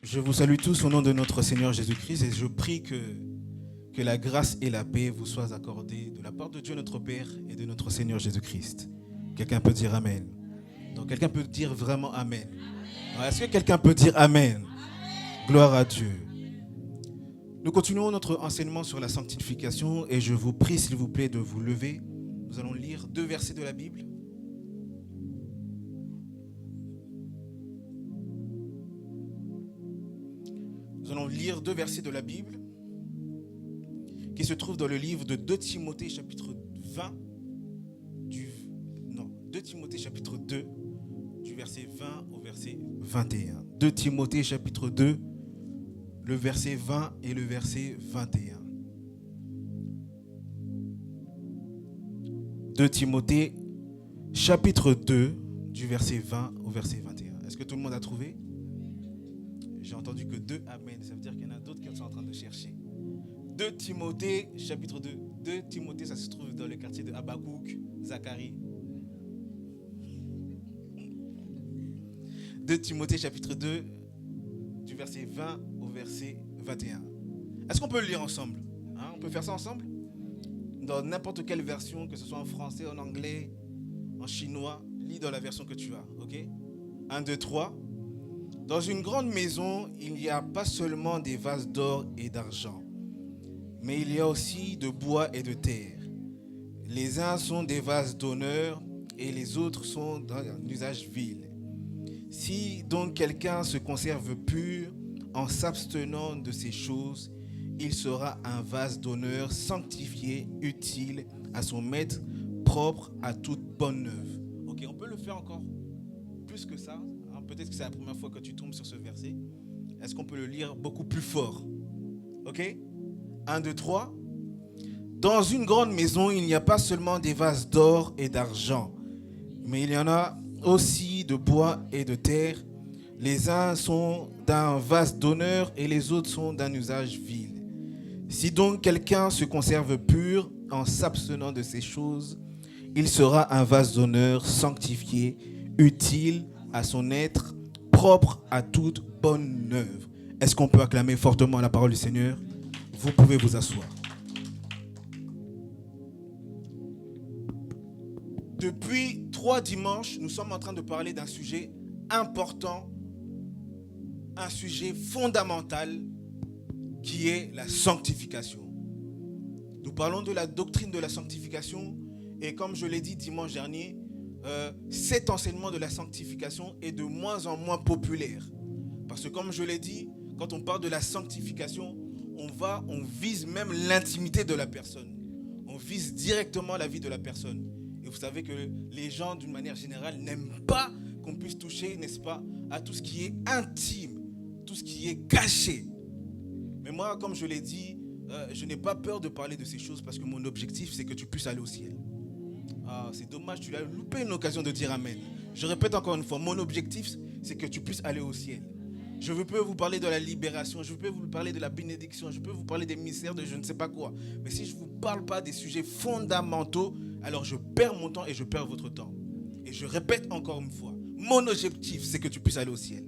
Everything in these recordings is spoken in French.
Je vous salue tous au nom de notre Seigneur Jésus-Christ et je prie que la grâce et la paix vous soient accordées de la part de Dieu notre Père et de notre Seigneur Jésus-Christ. Quelqu'un peut dire Amen. Donc quelqu'un peut dire vraiment Amen. Alors, est-ce que quelqu'un peut dire Amen? Gloire à Dieu. Nous continuons notre enseignement sur la sanctification et je vous prie s'il vous plaît de vous lever. Nous allons lire 2 versets de la Bible. Nous allons lire 2 versets de la Bible qui se trouvent dans le livre de 2 Timothée chapitre 2 Timothée chapitre 2 du verset 20 au verset 21. 2 Timothée chapitre 2, le verset 20 et le verset 21. 2 Timothée chapitre 2 du verset 20 au verset 21. Est-ce que tout le monde a trouvé? J'ai entendu que 2 Amen. Ça veut dire qu'il y en a d'autres qui sont en train de chercher. 2 Timothée, chapitre 2. 2 Timothée, ça se trouve dans le quartier de Habakkuk, Zacharie. 2 Timothée, chapitre 2, du verset 20 au verset 21. Est-ce qu'on peut le lire ensemble? On peut faire ça ensemble? Dans n'importe quelle version, que ce soit en français, en anglais, en chinois, lis dans la version que tu as. Ok? 1, 2, 3. Dans une grande maison, il n'y a pas seulement des vases d'or et d'argent, mais il y a aussi de bois et de terre. Les uns sont des vases d'honneur et les autres sont d'un usage vil. Si donc quelqu'un se conserve pur en s'abstenant de ces choses, il sera un vase d'honneur sanctifié, utile à son maître, propre à toute bonne œuvre. Ok, on peut le faire encore plus que ça. Peut-être que c'est la première fois que tu tombes sur ce verset. Est-ce qu'on peut le lire beaucoup plus fort? Ok? 1, 2, 3. Dans une grande maison, il n'y a pas seulement des vases d'or et d'argent, mais il y en a aussi de bois et de terre. Les uns sont d'un vase d'honneur et les autres sont d'un usage vil. Si donc quelqu'un se conserve pur en s'abstenant de ces choses, il sera un vase d'honneur sanctifié, utile à son être, propre à toute bonne œuvre. Est-ce qu'on peut acclamer fortement la parole du Seigneur? Vous pouvez vous asseoir. Depuis 3 dimanches, nous sommes en train de parler d'un sujet important, un sujet fondamental qui est la sanctification. Nous parlons de la doctrine de la sanctification et comme je l'ai dit dimanche dernier, cet enseignement de la sanctification est de moins en moins populaire. Parce que comme je l'ai dit, quand on parle de la sanctification, on vise même l'intimité de la personne. On vise directement la vie de la personne. Et vous savez que les gens, d'une manière générale, n'aiment pas qu'on puisse toucher, n'est-ce pas, à tout ce qui est intime, tout ce qui est caché. Mais moi, comme je l'ai dit, je n'ai pas peur de parler de ces choses parce que mon objectif, c'est que tu puisses aller au ciel. Ah, c'est dommage, tu l'as loupé une occasion de dire Amen. Je répète encore une fois, mon objectif, c'est que tu puisses aller au ciel. Je peux vous parler de la libération, je peux vous parler de la bénédiction, je peux vous parler des mystères de je ne sais pas quoi. Mais si je ne vous parle pas des sujets fondamentaux, alors je perds mon temps et je perds votre temps. Et je répète encore une fois, mon objectif, c'est que tu puisses aller au ciel.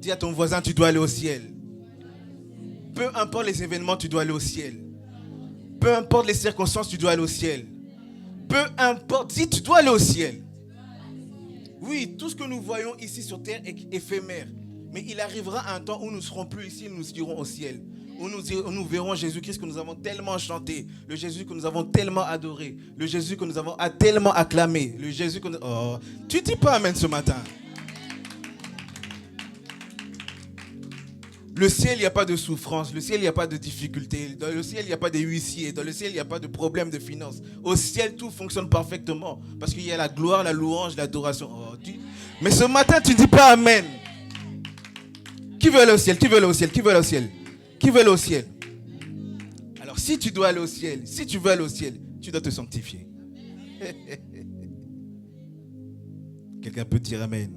Dis à ton voisin, tu dois aller au ciel. Peu importe les événements, tu dois aller au ciel. Peu importe les circonstances, tu dois aller au ciel. Peu importe, si tu dois aller au ciel. Oui, tout ce que nous voyons ici sur terre est éphémère. Mais il arrivera un temps où nous ne serons plus ici, nous irons au ciel. Où nous verrons Jésus-Christ que nous avons tellement chanté. Le Jésus que nous avons tellement adoré. Le Jésus que nous avons tellement acclamé. Le Jésus que nous... Oh, tu dis pas Amen ce matin. Le ciel, il n'y a pas de souffrance. Le ciel, il n'y a pas de difficulté. Dans le ciel, il n'y a pas de huissiers. Dans le ciel, il n'y a pas de problème de finances. Au ciel, tout fonctionne parfaitement. Parce qu'il y a la gloire, la louange, l'adoration. Oh, mais ce matin, tu ne dis pas Amen. Qui veut aller au ciel? Qui veut aller au ciel? Qui veut aller au ciel? Qui veut aller au ciel? Alors, si tu dois aller au ciel, si tu veux aller au ciel, tu dois te sanctifier. Quelqu'un peut dire Amen.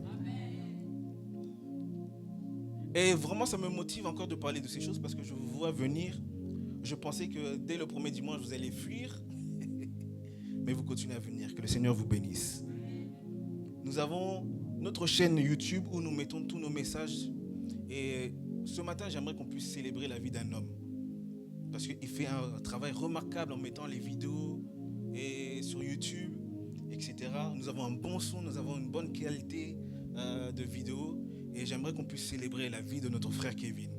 Et vraiment, ça me motive encore de parler de ces choses parce que je vous vois venir. Je pensais que dès le premier dimanche, vous allez fuir. Mais vous continuez à venir. Que le Seigneur vous bénisse. Nous avons notre chaîne YouTube où nous mettons tous nos messages. Et ce matin, j'aimerais qu'on puisse célébrer la vie d'un homme. Parce qu'il fait un travail remarquable en mettant les vidéos et sur YouTube, etc. Nous avons un bon son, nous avons une bonne qualité de vidéo. Et j'aimerais qu'on puisse célébrer la vie de notre frère Kevin.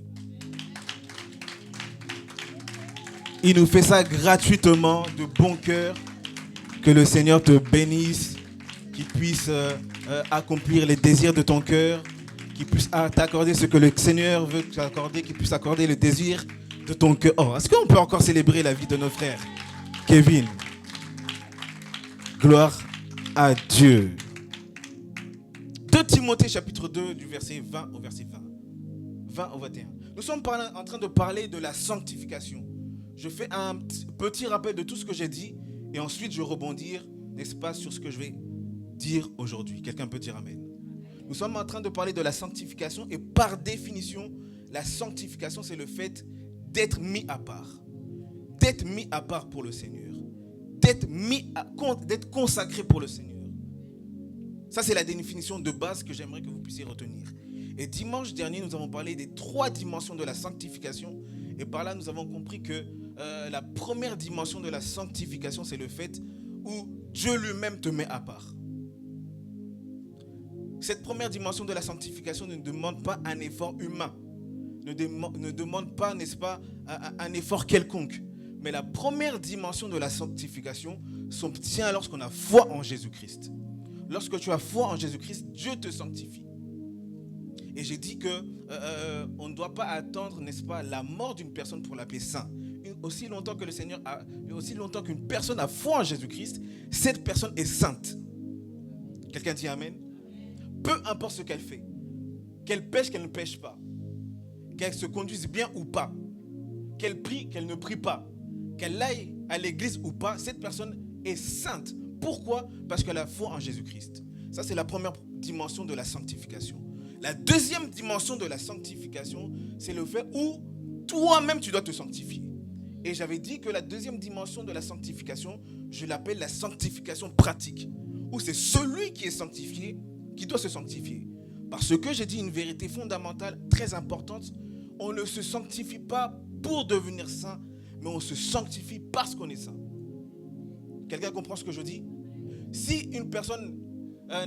Il nous fait ça gratuitement, de bon cœur. Que le Seigneur te bénisse, qu'il puisse accomplir les désirs de ton cœur, qu'il puisse t'accorder ce que le Seigneur veut t'accorder, qu'il puisse accorder le désir de ton cœur. Oh, est-ce qu'on peut encore célébrer la vie de notre frère Kevin? Gloire à Dieu. 2 Timothée chapitre 2 du verset 20 au verset 20 au 21. Nous sommes en train de parler de la sanctification. Je fais un petit rappel de tout ce que j'ai dit et ensuite je rebondis, n'est-ce pas, sur ce que je vais dire aujourd'hui. Quelqu'un peut dire amen. Nous sommes en train de parler de la sanctification et par définition, la sanctification, c'est le fait d'être mis à part. D'être mis à part pour le Seigneur. D'être consacré pour le Seigneur. Ça, c'est la définition de base que j'aimerais que vous puissiez retenir. Et dimanche dernier, nous avons parlé des 3 dimensions de la sanctification. Et par là, nous avons compris que la première dimension de la sanctification, c'est le fait où Dieu lui-même te met à part. Cette première dimension de la sanctification ne demande pas un effort humain. Ne demande pas, n'est-ce pas, un effort quelconque. Mais la première dimension de la sanctification s'obtient lorsqu'on a foi en Jésus-Christ. Lorsque tu as foi en Jésus-Christ, Dieu te sanctifie. Et j'ai dit qu'on ne doit pas attendre, n'est-ce pas, la mort d'une personne pour l'appeler saint. Aussi longtemps que le Seigneur aussi longtemps qu'une personne a foi en Jésus-Christ, cette personne est sainte. Quelqu'un dit amen? Peu importe ce qu'elle fait, qu'elle pêche, qu'elle ne pêche pas, qu'elle se conduise bien ou pas, qu'elle prie, qu'elle ne prie pas, qu'elle aille à l'église ou pas, cette personne est sainte. Pourquoi? Parce qu'elle a foi en Jésus-Christ. Ça, c'est la première dimension de la sanctification. La deuxième dimension de la sanctification, c'est le fait où toi-même tu dois te sanctifier. Et j'avais dit que la deuxième dimension de la sanctification, je l'appelle la sanctification pratique, où c'est celui qui est sanctifié qui doit se sanctifier. Parce que j'ai dit une vérité fondamentale, très importante, on ne se sanctifie pas pour devenir saint, mais on se sanctifie parce qu'on est saint. Quelqu'un comprend ce que je dis? Si une personne,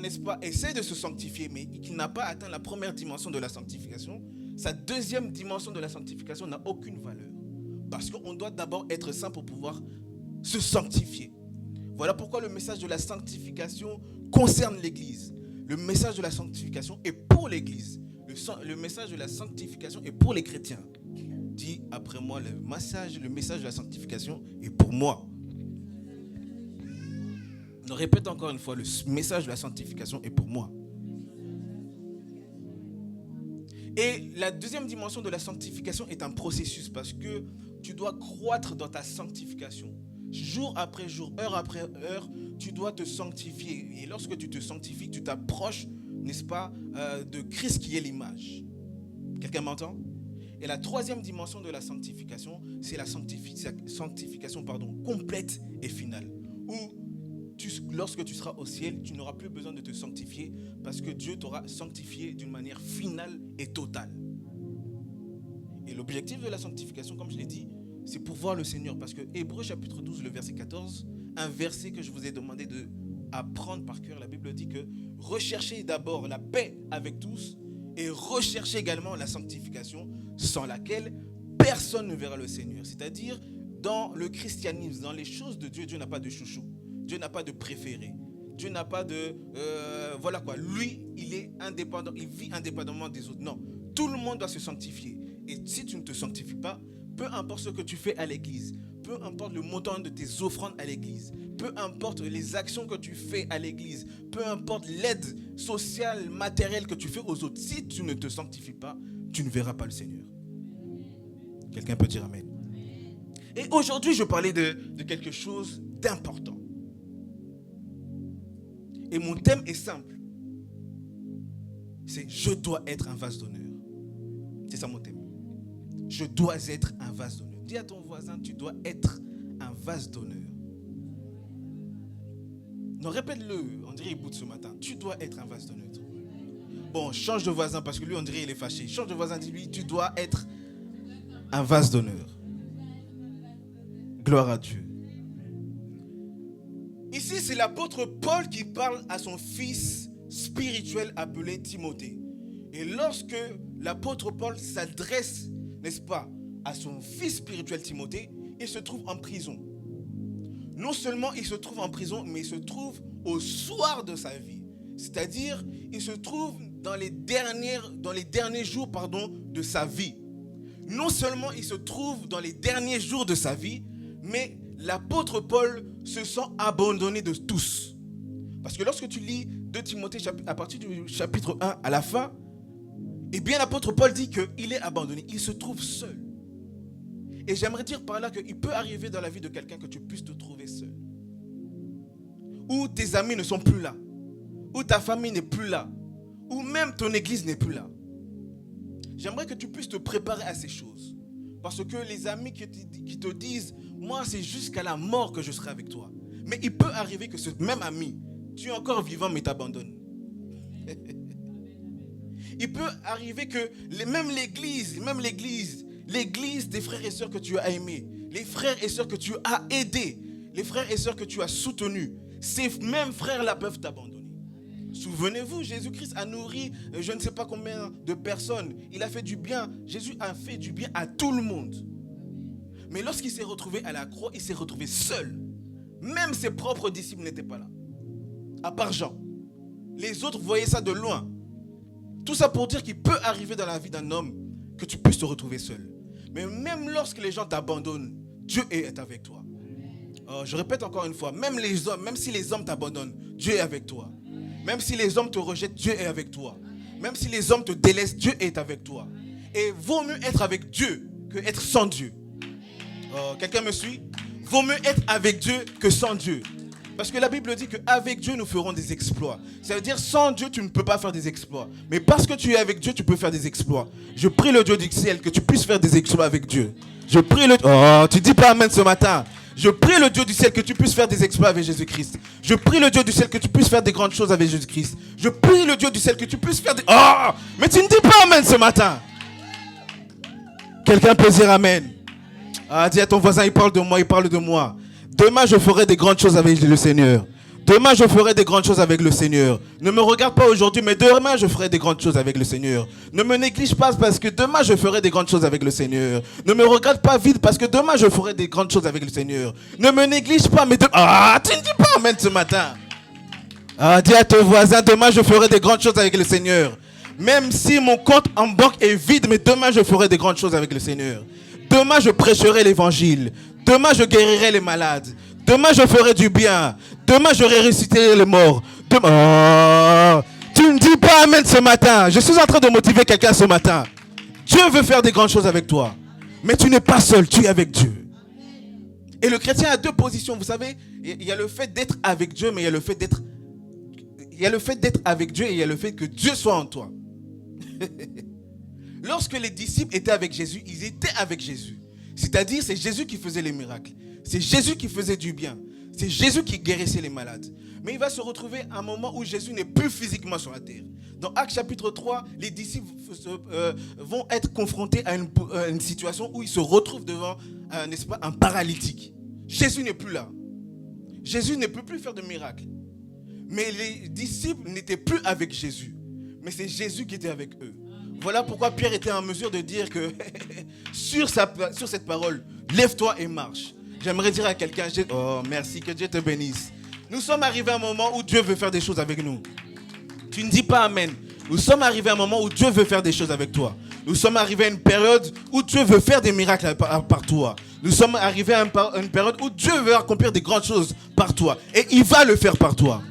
n'est-ce pas, essaie de se sanctifier, mais qu'il n'a pas atteint la première dimension de la sanctification, sa deuxième dimension de la sanctification n'a aucune valeur. Parce qu'on doit d'abord être saint pour pouvoir se sanctifier. Voilà pourquoi le message de la sanctification concerne l'Église. Le message de la sanctification est pour l'Église. Le message de la sanctification est pour les chrétiens. Dis après moi, le message de la sanctification est pour moi. Je répète encore une fois, le message de la sanctification est pour moi. Et la deuxième dimension de la sanctification est un processus parce que tu dois croître dans ta sanctification. Jour après jour, heure après heure, tu dois te sanctifier. Et lorsque tu te sanctifies, tu t'approches, n'est-ce pas, de Christ qui est l'image. Quelqu'un m'entend? Et la troisième dimension de la sanctification, c'est la sanctification complète et finale. Où lorsque tu seras au ciel, tu n'auras plus besoin de te sanctifier parce que Dieu t'aura sanctifié d'une manière finale et totale. Et l'objectif de la sanctification, comme je l'ai dit, c'est pour voir le Seigneur. Parce que Hébreux chapitre 12, le verset 14, un verset que je vous ai demandé d'apprendre par cœur, la Bible dit que recherchez d'abord la paix avec tous et recherchez également la sanctification sans laquelle personne ne verra le Seigneur. C'est-à-dire, dans le christianisme, dans les choses de Dieu, Dieu n'a pas de chouchou. Dieu n'a pas de préféré. Dieu n'a pas de... voilà quoi. Lui, il est indépendant. Il vit indépendamment des autres. Non. Tout le monde doit se sanctifier. Et si tu ne te sanctifies pas, peu importe ce que tu fais à l'église, peu importe le montant de tes offrandes à l'église, peu importe les actions que tu fais à l'église, peu importe l'aide sociale, matérielle que tu fais aux autres, si tu ne te sanctifies pas, tu ne verras pas le Seigneur. Quelqu'un peut dire amen. Et aujourd'hui, je parlais de quelque chose d'important. Et mon thème est simple. C'est « Je dois être un vase d'honneur ». C'est ça mon thème. Je dois être un vase d'honneur. Dis à ton voisin, tu dois être un vase d'honneur. Non, répète-le. On dirait il bout ce matin. Tu dois être un vase d'honneur. Bon, change de voisin parce que lui, on dirait qu'il est fâché. Change de voisin, dis-lui, tu dois être un vase d'honneur. Gloire à Dieu. Ici, c'est l'apôtre Paul qui parle à son fils spirituel appelé Timothée. Et lorsque l'apôtre Paul s'adresse, n'est-ce pas, à son fils spirituel Timothée, il se trouve en prison. Non seulement il se trouve en prison, mais il se trouve au soir de sa vie. C'est-à-dire, il se trouve dans les derniers jours de sa vie. Non seulement il se trouve dans les derniers jours de sa vie, mais l'apôtre Paul se sent abandonné de tous. Parce que lorsque tu lis 2 Timothée à partir du chapitre 1 à la fin, eh bien l'apôtre Paul dit qu'il est abandonné, il se trouve seul. Et j'aimerais dire par là qu'il peut arriver dans la vie de quelqu'un que tu puisses te trouver seul. Ou tes amis ne sont plus là. Ou ta famille n'est plus là. Ou même ton église n'est plus là. J'aimerais que tu puisses te préparer à ces choses. Parce que les amis qui te disent, moi c'est jusqu'à la mort que je serai avec toi. Mais il peut arriver que ce même ami, tu es encore vivant mais t'abandonne. Il peut arriver que même l'église des frères et sœurs que tu as aimés, les frères et sœurs que tu as aidés, les frères et sœurs que tu as soutenus, ces mêmes frères-là peuvent t'abandonner. Souvenez-vous, Jésus-Christ a nourri je ne sais pas combien de personnes. Il a fait du bien. Jésus a fait du bien à tout le monde. Mais lorsqu'il s'est retrouvé à la croix, il s'est retrouvé seul. Même ses propres disciples n'étaient pas là. À part Jean. Les autres voyaient ça de loin. Tout ça pour dire qu'il peut arriver dans la vie d'un homme que tu puisses te retrouver seul. Mais même lorsque les gens t'abandonnent, Dieu est avec toi. Je répète encore une fois, même si les hommes t'abandonnent, Dieu est avec toi. Même si les hommes te rejettent, Dieu est avec toi. Même si les hommes te délaissent, Dieu est avec toi. Et vaut mieux être avec Dieu que être sans Dieu. Quelqu'un me suit? Vaut mieux être avec Dieu que sans Dieu. Parce que la Bible dit qu'avec Dieu, nous ferons des exploits. Ça veut dire sans Dieu, tu ne peux pas faire des exploits. Mais parce que tu es avec Dieu, tu peux faire des exploits. Je prie le Dieu du ciel que tu puisses faire des exploits avec Dieu. Je prie le... Oh, tu dis pas amen ce matin. Je prie le Dieu du ciel que tu puisses faire des exploits avec Jésus-Christ. Je prie le Dieu du ciel que tu puisses faire des grandes choses avec Jésus-Christ. Je prie le Dieu du ciel que tu puisses faire des... Oh, mais tu ne dis pas amen ce matin. Quelqu'un peut dire amen. Dis à ton voisin, il parle de moi, il parle de moi. Demain, je ferai des grandes choses avec le Seigneur. Demain, je ferai des grandes choses avec le Seigneur. Ne me regarde pas aujourd'hui, mais demain, je ferai des grandes choses avec le Seigneur. Ne me néglige pas parce que demain, je ferai des grandes choses avec le Seigneur. Ne me regarde pas vite parce que demain, je ferai des grandes choses avec le Seigneur. Ne me néglige pas, mais... tu ne dis pas amen ce matin. Dis à ton voisin, demain, je ferai des grandes choses avec le Seigneur. Même si mon compte en banque est vide, mais demain, je ferai des grandes choses avec le Seigneur. Demain, je prêcherai l'évangile. Demain, je guérirai les malades. Demain, je ferai du bien. Demain, je ressusciterai les morts. Demain... Tu ne dis pas amen ce matin. Je suis en train de motiver quelqu'un ce matin. Dieu veut faire des grandes choses avec toi. Mais tu n'es pas seul, tu es avec Dieu. Et le chrétien a deux positions. Vous savez, il y a le fait d'être avec Dieu, mais il y a le fait d'être... Il y a le fait d'être avec Dieu et il y a le fait que Dieu soit en toi. Lorsque les disciples étaient avec Jésus, ils étaient avec Jésus. C'est-à-dire, c'est Jésus qui faisait les miracles. C'est Jésus qui faisait du bien. C'est Jésus qui guérissait les malades. Mais il va se retrouver à un moment où Jésus n'est plus physiquement sur la terre. Dans Actes chapitre 3, les disciples vont être confrontés à une situation où ils se retrouvent devant, n'est-ce pas, un paralytique. Jésus n'est plus là. Jésus ne peut plus faire de miracles. Mais les disciples n'étaient plus avec Jésus. Mais c'est Jésus qui était avec eux. Voilà pourquoi Pierre était en mesure de dire que sur cette parole, lève-toi et marche. J'aimerais dire à quelqu'un, oh merci, que Dieu te bénisse. Nous sommes arrivés à un moment où Dieu veut faire des choses avec nous. Tu ne dis pas amen. Nous sommes arrivés à un moment où Dieu veut faire des choses avec toi. Nous sommes arrivés à une période où Dieu veut faire des miracles par toi. Nous sommes arrivés à une période où Dieu veut accomplir des grandes choses par toi. Et il va le faire par toi.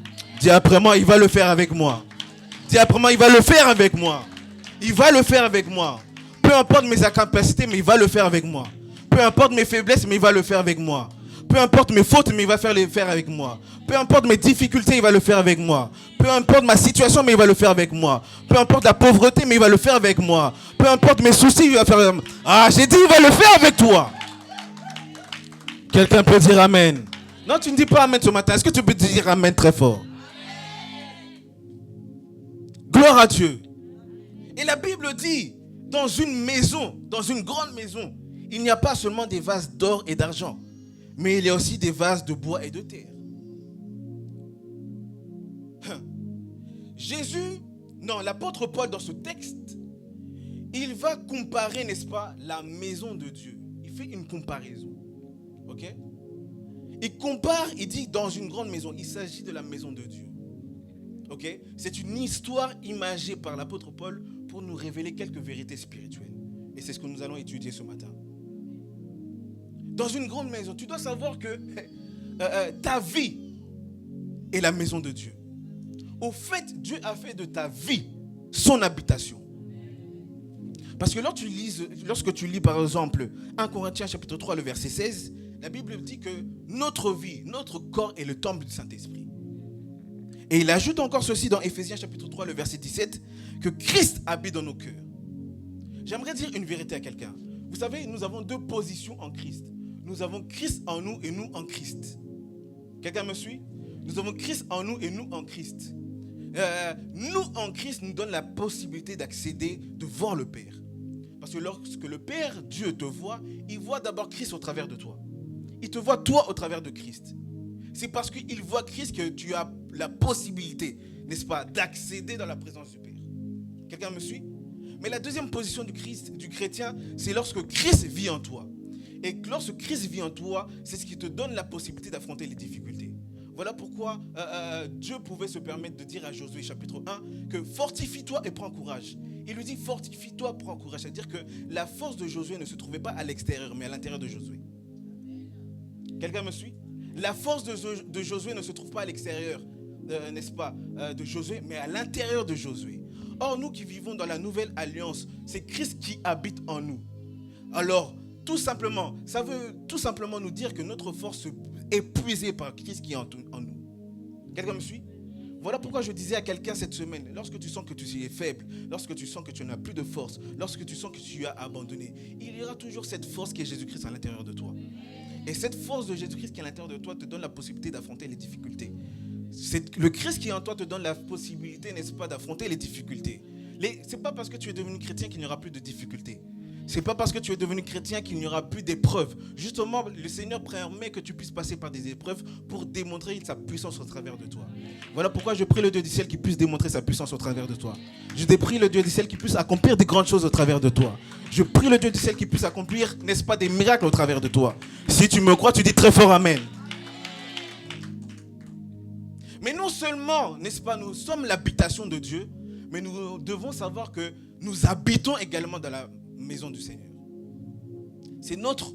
Dis après moi, il va le faire avec moi. Dis après moi, il va le faire avec moi. Il va le faire avec moi. Peu importe mes incapacités, mais il va le faire avec moi. Peu importe mes faiblesses, mais il va le faire avec moi. Peu importe mes fautes, mais il va le faire avec moi. Peu importe mes difficultés, il va le faire avec moi. Peu importe ma situation, mais il va le faire avec moi. Peu importe la pauvreté, mais il va le faire avec moi. Peu importe mes soucis, il va faire avec moi. J'ai dit, il va le faire avec toi. Quelqu'un peut dire amen. Non, tu ne dis pas amen ce matin. Est-ce que tu peux dire amen très fort? Gloire à Dieu. Et la Bible dit, dans une maison, dans une grande maison, il n'y a pas seulement des vases d'or et d'argent, mais il y a aussi des vases de bois et de terre. L'apôtre Paul, dans ce texte, il va comparer, n'est-ce pas, la maison de Dieu. Il fait une comparaison. Ok? Il compare, il dit, dans une grande maison, il s'agit de la maison de Dieu. Ok? C'est une histoire imagée par l'apôtre Paul pour nous révéler quelques vérités spirituelles. Et c'est ce que nous allons étudier ce matin. Dans une grande maison, tu dois savoir que ta vie est la maison de Dieu. Au fait, Dieu a fait de ta vie son habitation. Parce que lorsque tu lis par exemple 1 Corinthiens chapitre 3, le verset 16, la Bible dit que notre vie, notre corps est le temple du Saint-Esprit. Et il ajoute encore ceci dans Éphésiens chapitre 3, le verset 17, que Christ habite dans nos cœurs. J'aimerais dire une vérité à quelqu'un. Vous savez, nous avons deux positions en Christ. Nous avons Christ en nous et nous en Christ. Quelqu'un me suit? Nous avons Christ en nous et nous en Christ. Nous en Christ nous donne la possibilité d'accéder, de voir le Père. Parce que lorsque le Père, Dieu te voit, il voit d'abord Christ au travers de toi. Il te voit toi au travers de Christ. C'est parce qu'il voit Christ que tu as la possibilité, n'est-ce pas, d'accéder dans la présence du Père. Quelqu'un me suit? Mais la deuxième position du chrétien, c'est lorsque Christ vit en toi. Et lorsque Christ vit en toi, c'est ce qui te donne la possibilité d'affronter les difficultés. Voilà pourquoi Dieu pouvait se permettre de dire à Josué chapitre 1 que fortifie-toi et prends courage. Il lui dit fortifie-toi, prends courage. C'est-à-dire que la force de Josué ne se trouvait pas à l'extérieur, mais à l'intérieur de Josué. Quelqu'un me suit? La force de Josué ne se trouve pas à l'extérieur, n'est-ce pas, de Josué, mais à l'intérieur de Josué. Or, nous qui vivons dans la nouvelle alliance, c'est Christ qui habite en nous. Alors, tout simplement, ça veut tout simplement nous dire que notre force est épuisée par Christ qui est en nous. Quelqu'un me suit? Voilà pourquoi je disais à quelqu'un cette semaine, lorsque tu sens que tu es faible, lorsque tu sens que tu n'as plus de force, lorsque tu sens que tu as abandonné, il y aura toujours cette force qui est Jésus-Christ à l'intérieur de toi. Et cette force de Jésus-Christ qui est à l'intérieur de toi te donne la possibilité d'affronter les difficultés. Le Christ qui est en toi te donne la possibilité, n'est-ce pas, d'affronter les difficultés. Ce n'est pas parce que tu es devenu chrétien qu'il n'y aura plus de difficultés. Ce n'est pas parce que tu es devenu chrétien qu'il n'y aura plus d'épreuves. Justement, le Seigneur permet que tu puisses passer par des épreuves pour démontrer sa puissance au travers de toi. Voilà pourquoi je prie le Dieu du ciel qui puisse démontrer sa puissance au travers de toi. Je prie le Dieu du ciel qui puisse accomplir des grandes choses au travers de toi. Je prie le Dieu du ciel qui puisse accomplir, n'est-ce pas, des miracles au travers de toi. Si tu me crois, tu dis très fort Amen. Mais non seulement, n'est-ce pas, nous sommes l'habitation de Dieu, mais nous devons savoir que nous habitons également dans la maison du Seigneur. C'est une autre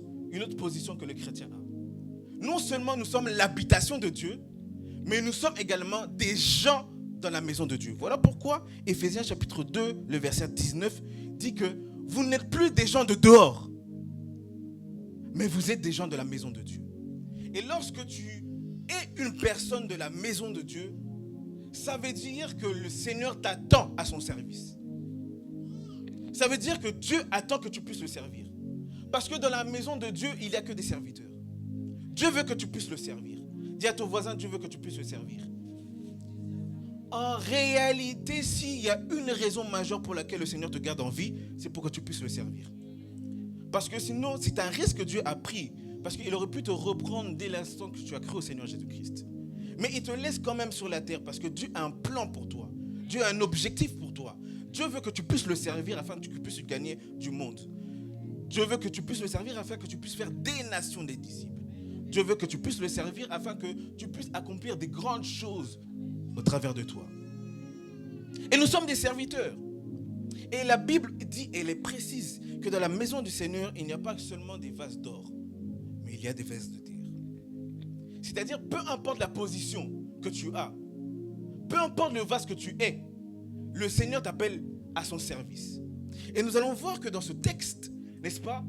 position que le chrétien a. Non seulement nous sommes l'habitation de Dieu, mais nous sommes également des gens dans la maison de Dieu. Voilà pourquoi Éphésiens chapitre 2, le verset 19, dit que vous n'êtes plus des gens de dehors, mais vous êtes des gens de la maison de Dieu. Et lorsque tu es une personne de la maison de Dieu, ça veut dire que le Seigneur t'attend à son service. Ça veut dire que Dieu attend que tu puisses le servir. Parce que dans la maison de Dieu, il n'y a que des serviteurs. Dieu veut que tu puisses le servir. Dis à ton voisin, Dieu veut que tu puisses le servir. En réalité, s'il y a une raison majeure pour laquelle le Seigneur te garde en vie, c'est pour que tu puisses le servir. Parce que sinon, c'est un risque que Dieu a pris. Parce qu'il aurait pu te reprendre dès l'instant que tu as cru au Seigneur Jésus-Christ. Mais il te laisse quand même sur la terre parce que Dieu a un plan pour toi. Dieu a un objectif pour toi. Dieu veut que tu puisses le servir afin que tu puisses gagner du monde. Dieu veut que tu puisses le servir afin que tu puisses faire des nations des disciples. Dieu veut que tu puisses le servir afin que tu puisses accomplir des grandes choses au travers de toi. Et nous sommes des serviteurs. Et la Bible dit, elle est précise, que dans la maison du Seigneur, il n'y a pas seulement des vases d'or, mais il y a des vases de terre. C'est-à-dire, peu importe la position que tu as, peu importe le vase que tu es, le Seigneur t'appelle à son service. Et nous allons voir que dans ce texte, n'est-ce pas,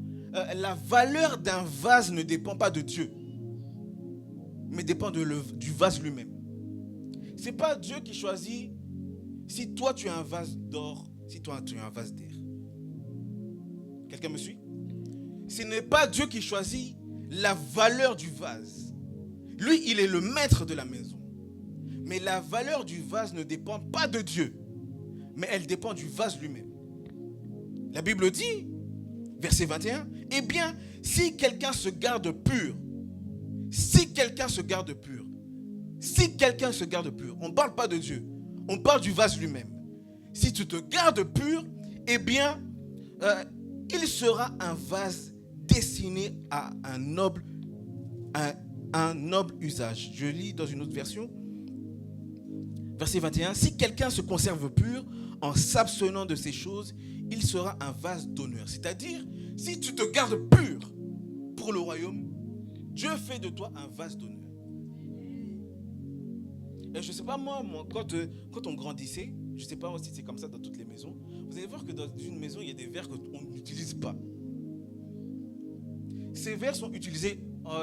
la valeur d'un vase ne dépend pas de Dieu, mais dépend du vase lui-même. Ce n'est pas Dieu qui choisit si toi tu as un vase d'or, si toi tu as un vase d'air. Quelqu'un me suit? Ce n'est pas Dieu qui choisit la valeur du vase. Lui, il est le maître de la maison. Mais la valeur du vase ne dépend pas de Dieu, mais elle dépend du vase lui-même. La Bible dit, verset 21, eh bien, si quelqu'un se garde pur, on ne parle pas de Dieu, on parle du vase lui-même. Si tu te gardes pur, eh bien, il sera un vase destiné à un noble usage. Je lis dans une autre version, verset 21, si quelqu'un se conserve pur en s'abstenant de ces choses, il sera un vase d'honneur. C'est-à-dire, si tu te gardes pur pour le royaume, Dieu fait de toi un vase d'honneur. Et je ne sais pas moi quand on grandissait, je ne sais pas si c'est comme ça dans toutes les maisons, vous allez voir que dans une maison, il y a des verres qu'on n'utilise pas. Ces verres sont utilisés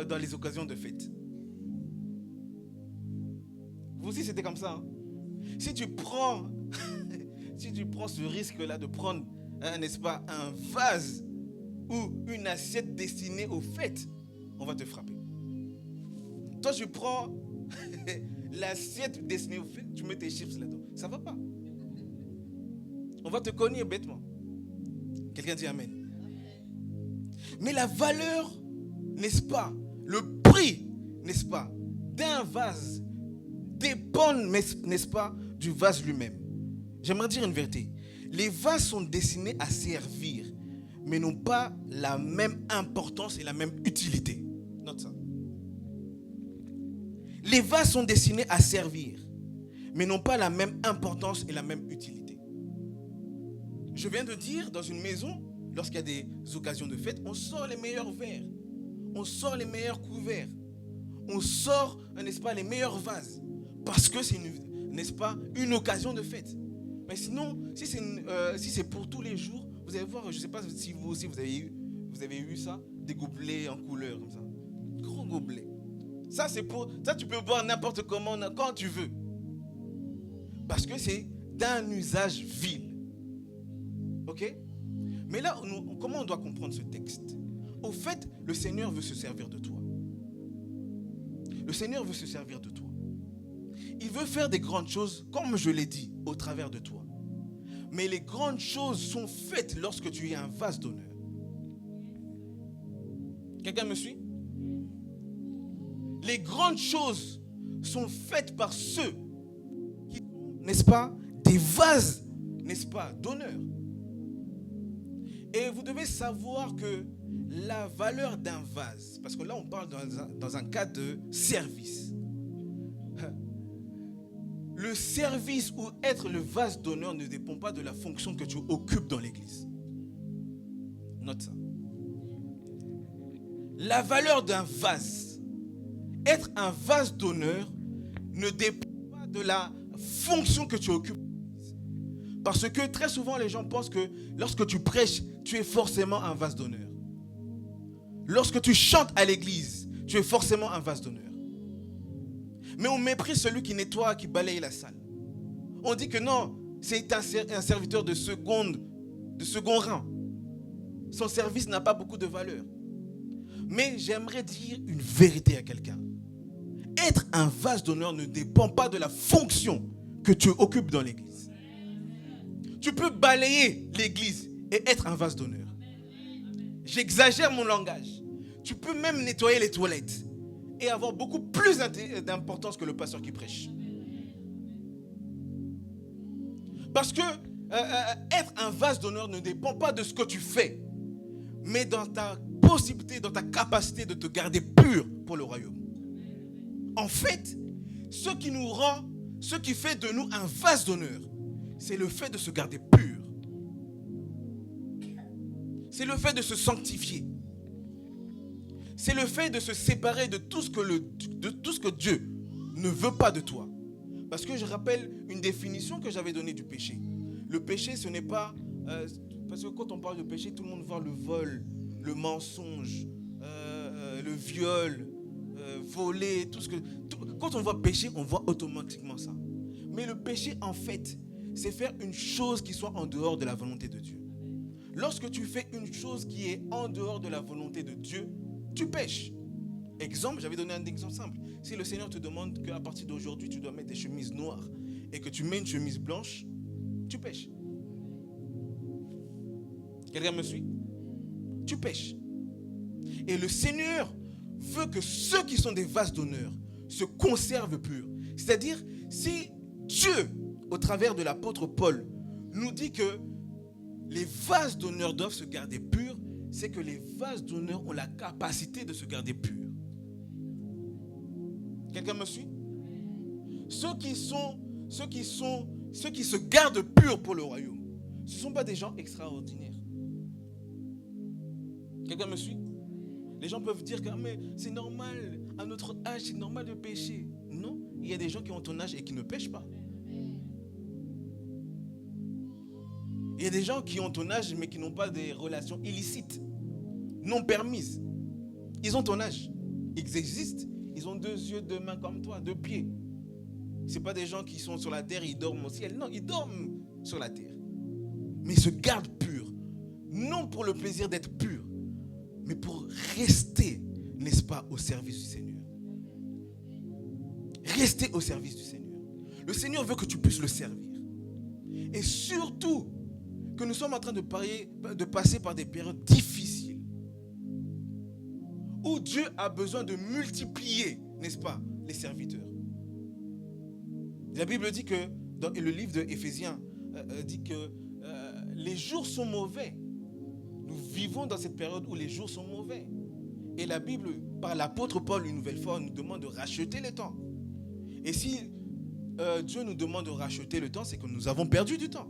dans les occasions de fête. Vous aussi, c'était comme ça. Hein? Si tu prends ce risque-là de prendre, n'est-ce pas, un vase ou une assiette destinée aux fêtes, on va te frapper. Toi, tu prends l'assiette destinée aux fêtes, tu mets tes chips là-dedans. Ça ne va pas. On va te cogner bêtement. Quelqu'un dit Amen. Mais la valeur, n'est-ce pas, le prix, n'est-ce pas, d'un vase dépend, n'est-ce pas, du vase lui-même. J'aimerais dire une vérité. Les vases sont destinés à servir, mais n'ont pas la même importance et la même utilité. Note ça. Les vases sont destinés à servir, mais n'ont pas la même importance et la même utilité. Je viens de dire, dans une maison, lorsqu'il y a des occasions de fête, on sort les meilleurs verres, on sort les meilleurs couverts, on sort, n'est-ce pas, les meilleurs vases, parce que c'est, n'est-ce pas, une occasion de fête. Mais sinon, si c'est pour tous les jours, vous allez voir, je ne sais pas si vous aussi vous avez eu ça, des gobelets en couleur comme ça, gros gobelets. Ça tu peux boire n'importe comment, quand tu veux, parce que c'est d'un usage vil. Ok? Mais là, comment on doit comprendre ce texte? Au fait, le Seigneur veut se servir de toi. Le Seigneur veut se servir de toi. Il veut faire des grandes choses, comme je l'ai dit, au travers de toi. Mais les grandes choses sont faites lorsque tu es un vase d'honneur. Quelqu'un me suit? Les grandes choses sont faites par ceux qui sont, n'est-ce pas, des vases, n'est-ce pas, d'honneur. Et vous devez savoir que la valeur d'un vase, parce que là on parle dans un cas de service. Le service ou être le vase d'honneur ne dépend pas de la fonction que tu occupes dans l'église. Note ça. La valeur d'un vase, être un vase d'honneur, ne dépend pas de la fonction que tu occupes. Parce que très souvent les gens pensent que lorsque tu prêches, tu es forcément un vase d'honneur. Lorsque tu chantes à l'église, tu es forcément un vase d'honneur. Mais on méprise celui qui nettoie, qui balaye la salle. On dit que non, c'est un serviteur de second rang. Son service n'a pas beaucoup de valeur. Mais j'aimerais dire une vérité à quelqu'un. Être un vase d'honneur ne dépend pas de la fonction que tu occupes dans l'église. Tu peux balayer l'église et être un vase d'honneur. J'exagère mon langage. Tu peux même nettoyer les toilettes et avoir beaucoup plus d'importance que le pasteur qui prêche. Parce que être un vase d'honneur ne dépend pas de ce que tu fais, mais dans ta possibilité, dans ta capacité de te garder pur pour le royaume. En fait, ce qui fait de nous un vase d'honneur, c'est le fait de se garder pur. C'est le fait de se sanctifier. C'est le fait de se séparer de tout ce que Dieu ne veut pas de toi. Parce que je rappelle une définition que j'avais donnée du péché. Le péché, ce n'est pas... parce que quand on parle de péché, tout le monde voit le vol, le mensonge, le viol, voler, quand on voit péché, on voit automatiquement ça. Mais le péché, en fait, c'est faire une chose qui soit en dehors de la volonté de Dieu. Lorsque tu fais une chose qui est en dehors de la volonté de Dieu, tu pêches. Exemple, j'avais donné un exemple simple. Si le Seigneur te demande qu'à partir d'aujourd'hui, tu dois mettre des chemises noires et que tu mets une chemise blanche, tu pêches. Quelqu'un me suit? Tu pêches. Et le Seigneur veut que ceux qui sont des vases d'honneur se conservent purs. C'est-à-dire, si Dieu, au travers de l'apôtre Paul, nous dit que les vases d'honneur doivent se garder purs, c'est que les vases d'honneur ont la capacité de se garder purs. Quelqu'un me suit? Ceux qui se gardent purs pour le royaume, ce ne sont pas des gens extraordinaires. Quelqu'un me suit? Les gens peuvent dire que mais c'est normal, à notre âge, c'est normal de pécher. Non, il y a des gens qui ont ton âge et qui ne pêchent pas. Il y a des gens qui ont ton âge mais qui n'ont pas des relations illicites, non permises. Ils ont ton âge, ils existent, ils ont 2 yeux, 2 mains comme toi, 2 pieds. Ce n'est pas des gens qui sont sur la terre et ils dorment au ciel. Non, ils dorment sur la terre. Mais ils se gardent purs. Non pour le plaisir d'être purs, mais pour rester, n'est-ce pas, au service du Seigneur. Rester au service du Seigneur. Le Seigneur veut que tu puisses le servir. Et surtout, que nous sommes en train de passer par des périodes difficiles, où Dieu a besoin de multiplier, n'est-ce pas, les serviteurs. La Bible dit que, dans le livre d'Éphésiens, dit que les jours sont mauvais. Nous vivons dans cette période où les jours sont mauvais. Et la Bible, par l'apôtre Paul, une nouvelle fois, nous demande de racheter le temps. Et si Dieu nous demande de racheter le temps, c'est que nous avons perdu du temps.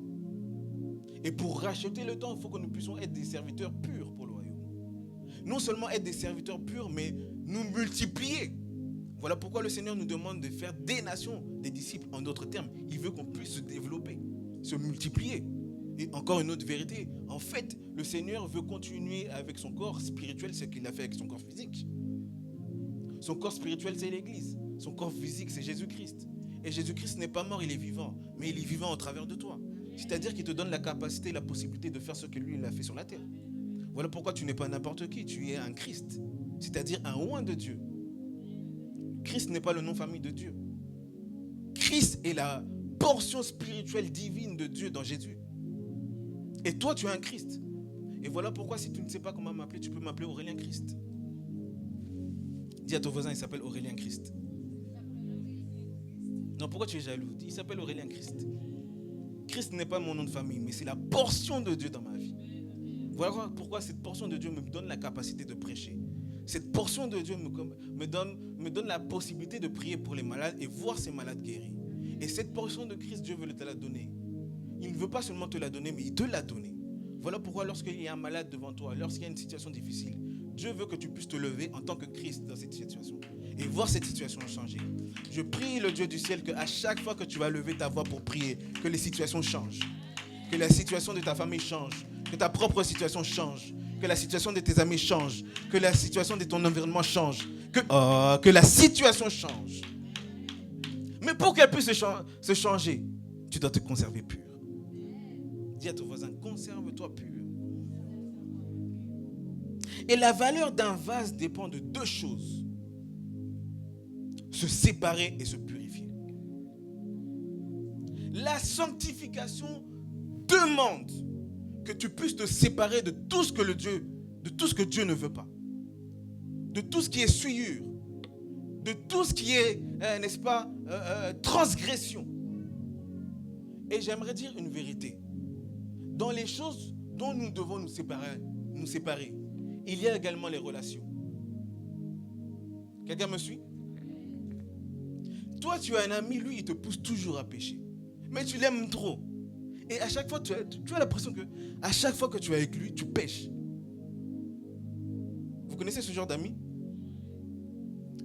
Et pour racheter le temps, il faut que nous puissions être des serviteurs purs pour le royaume. Non seulement être des serviteurs purs, mais nous multiplier. Voilà pourquoi le Seigneur nous demande de faire des nations, des disciples. En d'autres termes, il veut qu'on puisse se développer, se multiplier. Et encore une autre vérité, en fait, le Seigneur veut continuer avec son corps spirituel ce qu'il a fait avec son corps physique. Son corps spirituel, c'est l'Église. Son corps physique, c'est Jésus-Christ. Et Jésus-Christ n'est pas mort, il est vivant. Mais il est vivant au travers de toi. C'est-à-dire qu'il te donne la capacité, la possibilité de faire ce que lui, il a fait sur la terre. Voilà pourquoi tu n'es pas n'importe qui, tu es un Christ. C'est-à-dire un oint de Dieu. Christ n'est pas le nom famille de Dieu. Christ est la portion spirituelle divine de Dieu dans Jésus. Et toi, tu es un Christ. Et voilà pourquoi, si tu ne sais pas comment m'appeler, tu peux m'appeler Aurélien Christ. Dis à ton voisin, il s'appelle Aurélien Christ. Non, pourquoi tu es jaloux? Il s'appelle Aurélien Christ. Christ n'est pas mon nom de famille, mais c'est la portion de Dieu dans ma vie. Voilà pourquoi cette portion de Dieu me donne la capacité de prêcher. Cette portion de Dieu me donne la possibilité de prier pour les malades et voir ces malades guéris. Et cette portion de Christ, Dieu veut te la donner. Il ne veut pas seulement te la donner, mais il te l'a donnée. Voilà pourquoi lorsqu'il y a un malade devant toi, lorsqu'il y a une situation difficile, Dieu veut que tu puisses te lever en tant que Christ dans cette situation et voir cette situation changer. Je prie le Dieu du ciel qu'à chaque fois que tu vas lever ta voix pour prier, que les situations changent. Que la situation de ta famille change. Que ta propre situation change. Que la situation de tes amis change. Que la situation de ton environnement change. Que la situation change. Mais pour qu'elle puisse se changer, tu dois te conserver pur. Dis à ton voisin, conserve-toi pur. Et la valeur d'un vase dépend de 2 choses. Se séparer et se purifier. La sanctification demande que tu puisses te séparer de tout ce que Dieu ne veut pas. De tout ce qui est souillure. De tout ce qui est, n'est-ce pas, transgression. Et j'aimerais dire une vérité. Dans les choses dont nous devons nous séparer, il y a également les relations. Quelqu'un me suit? Toi, tu as un ami, lui, il te pousse toujours à pécher. Mais tu l'aimes trop. Et à chaque fois, tu as l'impression que à chaque fois que tu es avec lui, tu pêches. Vous connaissez ce genre d'ami?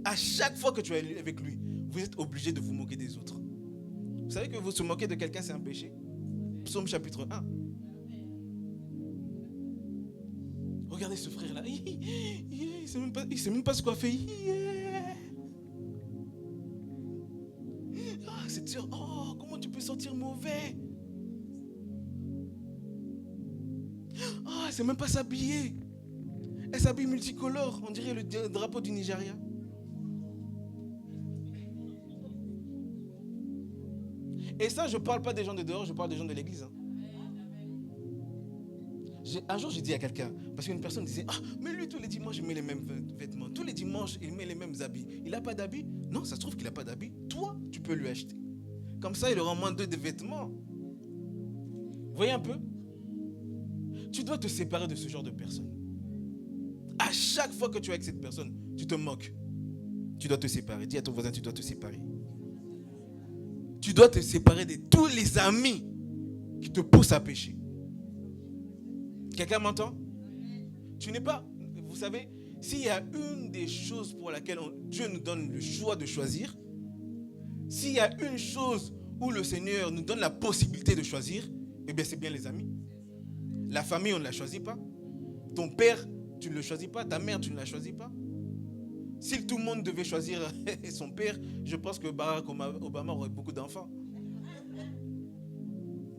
À chaque fois que tu es avec lui, vous êtes obligé de vous moquer des autres. Vous savez que vous se moquer de quelqu'un, c'est un péché? Psaume chapitre 1. Regardez ce frère-là. Il ne sait même pas ce qu'on fait. Cette soeur, comment tu peux sentir mauvais? Elle ne sait même pas s'habiller. Elle s'habille multicolore. On dirait le drapeau du Nigeria. Et ça, je ne parle pas des gens de dehors, je parle des gens de l'église. Un jour, j'ai dit à quelqu'un, parce qu'une personne disait, ah, mais lui, tous les dimanches, il met les mêmes vêtements. Tous les dimanches, il met les mêmes habits. Il n'a pas d'habits? Non, ça se trouve qu'il n'a pas d'habits. Toi, tu peux lui acheter. Comme ça, il aura moins de vêtements. Vous voyez un peu? Tu dois te séparer de ce genre de personne. À chaque fois que tu es avec cette personne, tu te moques. Tu dois te séparer. Dis à ton voisin, tu dois te séparer. Tu dois te séparer de tous les amis qui te poussent à pécher. Quelqu'un m'entend? Tu n'es pas... Vous savez, s'il y a une des choses pour laquelle Dieu nous donne le choix de choisir, s'il y a une chose où le Seigneur nous donne la possibilité de choisir, eh bien c'est bien les amis. La famille, on ne la choisit pas. Ton père, tu ne le choisis pas. Ta mère, tu ne la choisis pas. Si tout le monde devait choisir son père, je pense que Barack Obama aurait beaucoup d'enfants.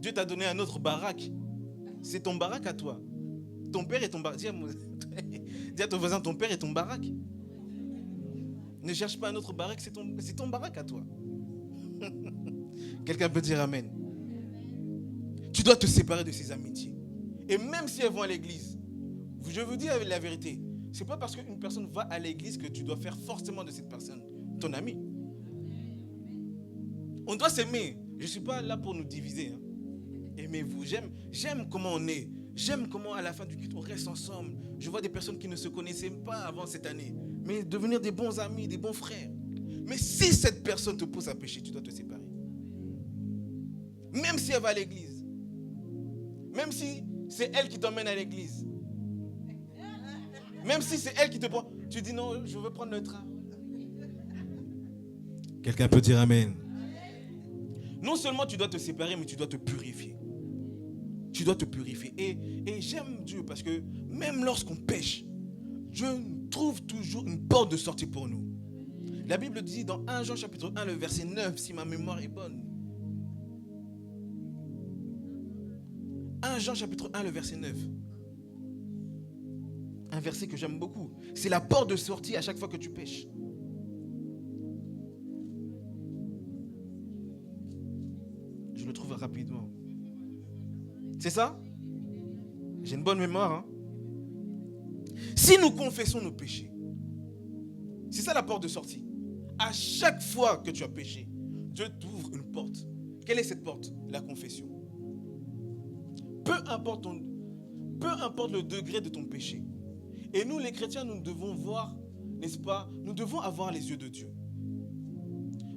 Dieu t'a donné un autre Barack. C'est ton Barack à toi. Ton père est ton Barack. Dis à ton voisin, ton père est ton Barack. Ne cherche pas un autre Barack, c'est ton Barack à toi. Quelqu'un peut dire Amen. Tu dois te séparer de ces amitiés. Et même si elles vont à l'église, je vous dis la vérité, c'est pas parce qu'une personne va à l'église que tu dois faire forcément de cette personne ton ami. On doit s'aimer. Je ne suis pas là pour nous diviser. Hein. Aimez-vous. J'aime comment on est. J'aime comment à la fin du culte on reste ensemble. Je vois des personnes qui ne se connaissaient pas avant cette année, mais devenir des bons amis, des bons frères. Mais si cette personne te pousse à pécher, tu dois te séparer. Même si elle va à l'église. Même si c'est elle qui t'emmène à l'église. Même si c'est elle qui te prend. Tu dis non, je veux prendre le train. Quelqu'un peut dire Amen. Non seulement tu dois te séparer, mais tu dois te purifier. Tu dois te purifier. Et j'aime Dieu parce que même lorsqu'on pêche, Dieu trouve toujours une porte de sortie pour nous. La Bible dit dans 1 Jean chapitre 1, le verset 9, si ma mémoire est bonne. 1 Jean chapitre 1, le verset 9. Un verset que j'aime beaucoup. C'est la porte de sortie à chaque fois que tu pêches. Je le trouve rapidement. C'est ça? J'ai une bonne mémoire. Hein? Si nous confessons nos péchés, c'est ça la porte de sortie. À chaque fois que tu as péché, Dieu t'ouvre une porte. Quelle est cette porte? La confession. Peu importe le degré de ton péché. Et nous, les chrétiens, nous devons voir, n'est-ce pas? Nous devons avoir les yeux de Dieu.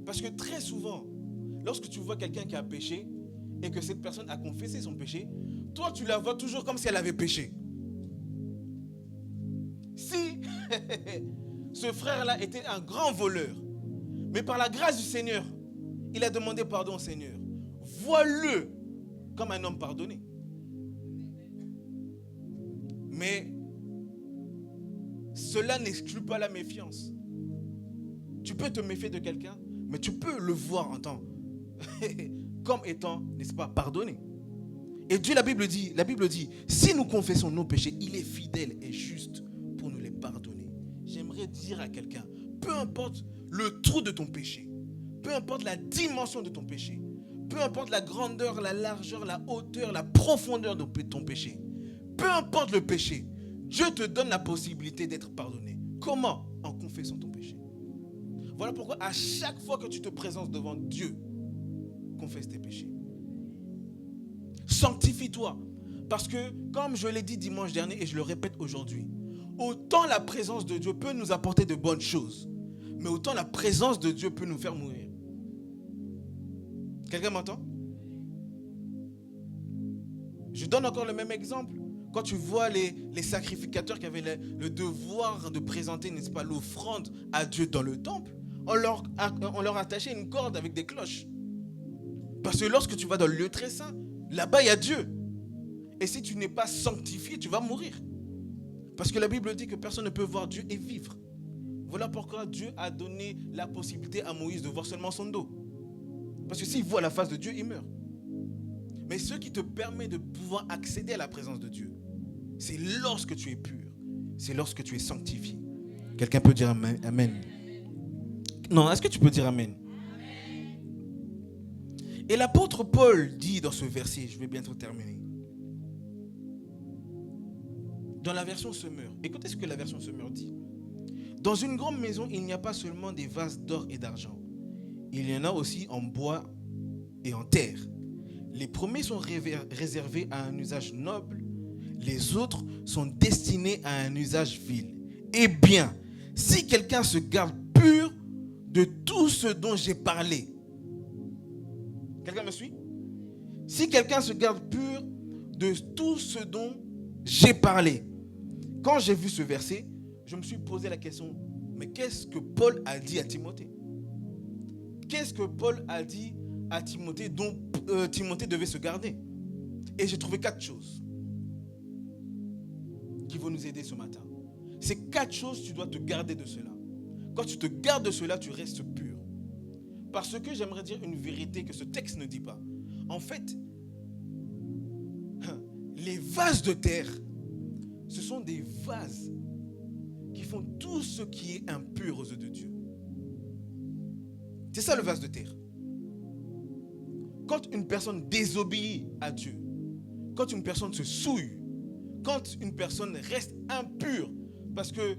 Parce que très souvent, lorsque tu vois quelqu'un qui a péché et que cette personne a confessé son péché, toi, tu la vois toujours comme si elle avait péché. Si ce frère-là était un grand voleur, mais par la grâce du Seigneur, il a demandé pardon au Seigneur, vois-le comme un homme pardonné. Mais cela n'exclut pas la méfiance. Tu peux te méfier de quelqu'un, mais tu peux le voir en tant comme étant, n'est-ce pas, pardonné. Et Dieu, la Bible dit, si nous confessons nos péchés, il est fidèle et juste pour nous les pardonner. J'aimerais dire à quelqu'un, peu importe le trou de ton péché, peu importe la dimension de ton péché, peu importe la grandeur, la largeur, la hauteur, la profondeur de ton péché, peu importe le péché, Dieu te donne la possibilité d'être pardonné. Comment? En confessant ton péché. Voilà pourquoi à chaque fois que tu te présentes devant Dieu, confesse tes péchés. Sanctifie-toi. Parce que, comme je l'ai dit dimanche dernier et je le répète aujourd'hui, autant la présence de Dieu peut nous apporter de bonnes choses, mais autant la présence de Dieu peut nous faire mourir. Quelqu'un m'entend? Je donne encore le même exemple. Quand tu vois les sacrificateurs qui avaient le devoir de présenter, n'est-ce pas, l'offrande à Dieu dans le temple, on leur attachait une corde avec des cloches. Parce que lorsque tu vas dans le lieu très saint, là-bas il y a Dieu. Et si tu n'es pas sanctifié, tu vas mourir. Parce que la Bible dit que personne ne peut voir Dieu et vivre. Voilà pourquoi Dieu a donné la possibilité à Moïse de voir seulement son dos. Parce que s'il voit la face de Dieu, il meurt. Mais ce qui te permet de pouvoir accéder à la présence de Dieu, c'est lorsque tu es pur. C'est lorsque tu es sanctifié. Quelqu'un peut dire Amen. Non, est-ce que tu peux dire Amen? Et l'apôtre Paul dit dans ce verset, je vais bientôt terminer. Dans la version Semeur, écoutez ce que la version Semeur dit. Dans une grande maison, il n'y a pas seulement des vases d'or et d'argent. Il y en a aussi en bois et en terre. Les premiers sont réservés à un usage noble. Les autres sont destinés à un usage vil. Eh bien, si quelqu'un se garde pur de tout ce dont j'ai parlé. Quelqu'un me suit? Si quelqu'un se garde pur de tout ce dont j'ai parlé. Quand j'ai vu ce verset, je me suis posé la question, mais qu'est-ce que Paul a dit à Timothée? Qu'est-ce que Paul a dit à Timothée dont Timothée devait se garder? Et j'ai trouvé 4 choses qui vont nous aider ce matin. Ces 4 choses, tu dois te garder de cela. Quand tu te gardes de cela, tu restes pur. Parce que j'aimerais dire une vérité que ce texte ne dit pas. En fait, les vases de terre, ce sont des vases qui font tout ce qui est impur aux yeux de Dieu. C'est ça le vase de terre. Quand une personne désobéit à Dieu, quand une personne se souille, quand une personne reste impure, parce que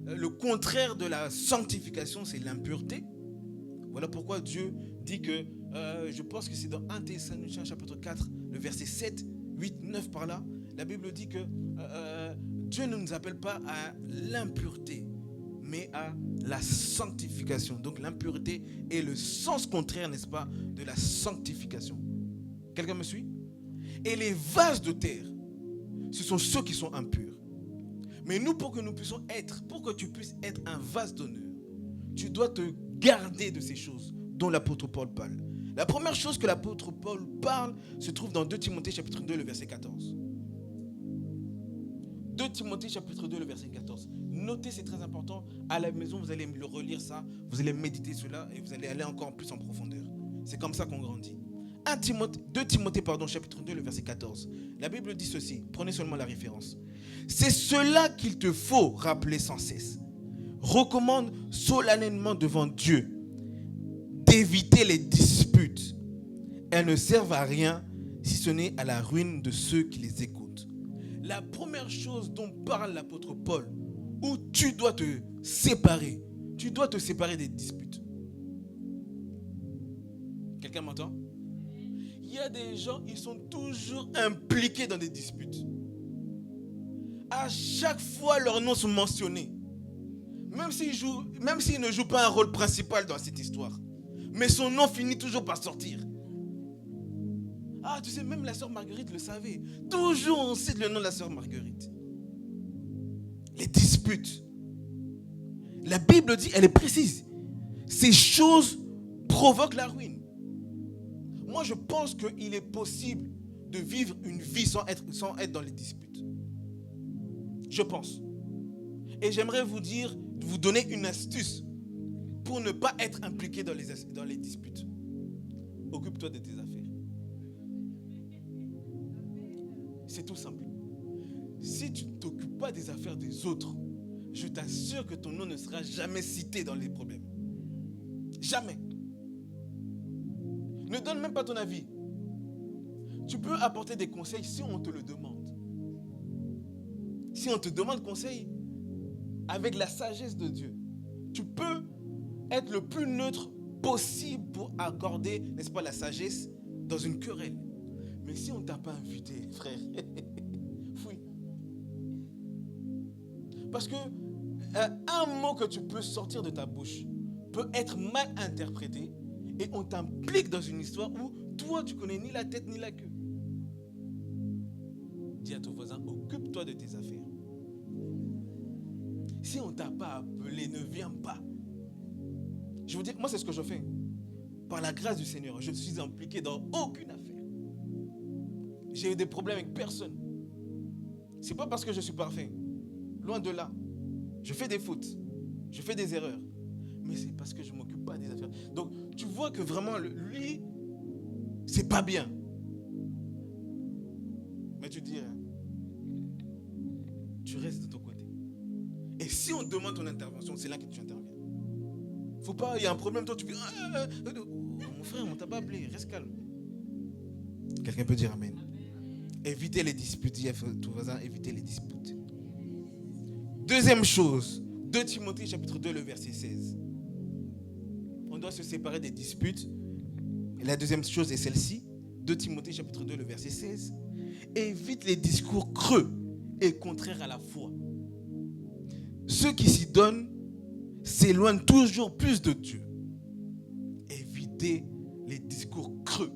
le contraire de la sanctification, c'est l'impureté. Voilà pourquoi Dieu dit que, je pense que c'est dans 1 Thessaloniciens chapitre 4, le verset 7, 8, 9 par là, la Bible dit que Dieu ne nous appelle pas à l'impureté, mais à la sanctification. Donc l'impureté est le sens contraire, n'est-ce pas, de la sanctification. Quelqu'un me suit? Et les vases de terre, ce sont ceux qui sont impurs. Mais nous, pour que nous puissions être, pour que tu puisses être un vase d'honneur, tu dois te garder de ces choses dont l'apôtre Paul parle. La première chose que l'apôtre Paul parle se trouve dans 2 Timothée chapitre 2, le verset 14. 2 Timothée chapitre 2, le verset 14. Notez, c'est très important. À la maison, vous allez le relire ça, vous allez méditer cela et vous allez aller encore plus en profondeur. C'est comme ça qu'on grandit. 2 Timothée, chapitre 2, le verset 14. La Bible dit ceci, prenez seulement la référence. C'est cela qu'il te faut rappeler sans cesse. Recommande solennellement devant Dieu d'éviter les disputes. Elles ne servent à rien si ce n'est à la ruine de ceux qui les écoutent. La première chose dont parle l'apôtre Paul, où tu dois te séparer des disputes. Quelqu'un m'entend? Il y a des gens, ils sont toujours impliqués dans des disputes. À chaque fois, leurs noms sont mentionnés. Même s'il ne joue pas un rôle principal dans cette histoire. Mais son nom finit toujours par sortir. Ah, tu sais, même la sœur Marguerite le savait. Toujours on cite le nom de la sœur Marguerite. Les disputes. La Bible dit, elle est précise. Ces choses provoquent la ruine. Moi, je pense qu'il est possible de vivre une vie sans être dans les disputes. Je pense. Et j'aimerais vous donner une astuce pour ne pas être impliqué dans les disputes. Occupe-toi de tes affaires. C'est tout simple. Si tu ne t'occupes pas des affaires des autres, je t'assure que ton nom ne sera jamais cité dans les problèmes. Jamais. Ne donne même pas ton avis. Tu peux apporter des conseils si on te le demande. Si on te demande conseil, avec la sagesse de Dieu, tu peux être le plus neutre possible pour accorder, n'est-ce pas, la sagesse dans une querelle. Mais si on ne t'a pas invité, frère, fouille. Parce que un mot que tu peux sortir de ta bouche peut être mal interprété et on t'implique dans une histoire où toi, tu connais ni la tête ni la queue. Dis à ton voisin, occupe-toi de tes affaires. Si on ne t'a pas appelé, ne viens pas. Je vous dis, moi c'est ce que je fais. Par la grâce du Seigneur, je ne suis impliqué dans aucune affaire. J'ai eu des problèmes avec personne. C'est pas parce que je suis parfait. Loin de là. Je fais des fautes. Je fais des erreurs. Mais c'est parce que je ne m'occupe pas des affaires. Donc, tu vois que vraiment, lui, c'est pas bien. Mais tu dis, tu restes de ton côté. Et si on te demande ton intervention, c'est là que tu interviens. Faut pas, il y a un problème, toi tu dis, mon frère, on t'a pas appelé, reste calme. Quelqu'un peut dire amen. Évitez les disputes, dis à ton voisin, évitez les disputes. Deuxième chose, 2 Timothée chapitre 2, le verset 16. On doit se séparer des disputes. Et la deuxième chose est celle-ci. 2 Timothée chapitre 2, le verset 16. Évite les discours creux et contraires à la foi. Ceux qui s'y donnent s'éloignent toujours plus de Dieu. Évitez les discours creux.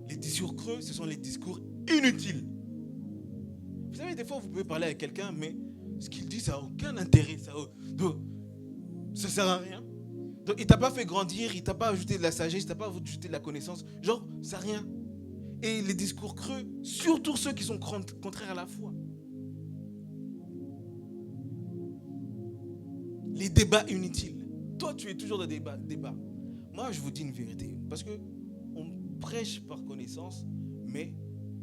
Les discours creux, ce sont les discours inutiles. Vous savez, des fois, vous pouvez parler avec quelqu'un, mais ce qu'il dit, ça n'a aucun intérêt. Ça ne sert à rien. Donc, il ne t'a pas fait grandir, il ne t'a pas ajouté de la sagesse, il ne t'a pas ajouté de la connaissance. Genre, ça n'a rien. Et les discours creux, surtout ceux qui sont contraires à la foi. Les débats inutiles. Toi, tu es toujours dans des débats. Moi, je vous dis une vérité. Parce que on prêche par connaissance, mais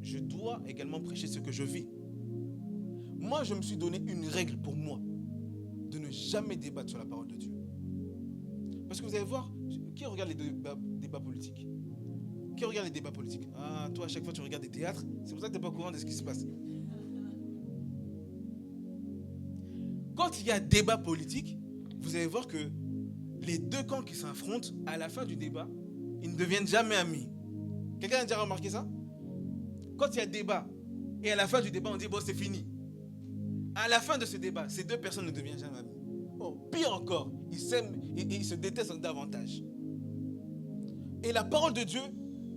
je dois également prêcher ce que je vis. Moi, je me suis donné une règle pour moi, de ne jamais débattre sur la parole de Dieu. Parce que vous allez voir, qui regarde les débats politiques? Qui regarde les débats politiques? Ah, toi, à chaque fois, tu regardes des théâtres. C'est pour ça que tu n'es pas au courant de ce qui se passe. Quand il y a débat politique, vous allez voir que les deux camps qui s'affrontent, à la fin du débat, ils ne deviennent jamais amis. Quelqu'un a déjà remarqué ça? Quand il y a débat, et à la fin du débat, on dit, bon, c'est fini. À la fin de ce débat, ces deux personnes ne deviennent jamais amies. Oh, pire encore, ils s'aiment et ils se détestent davantage. Et la parole de Dieu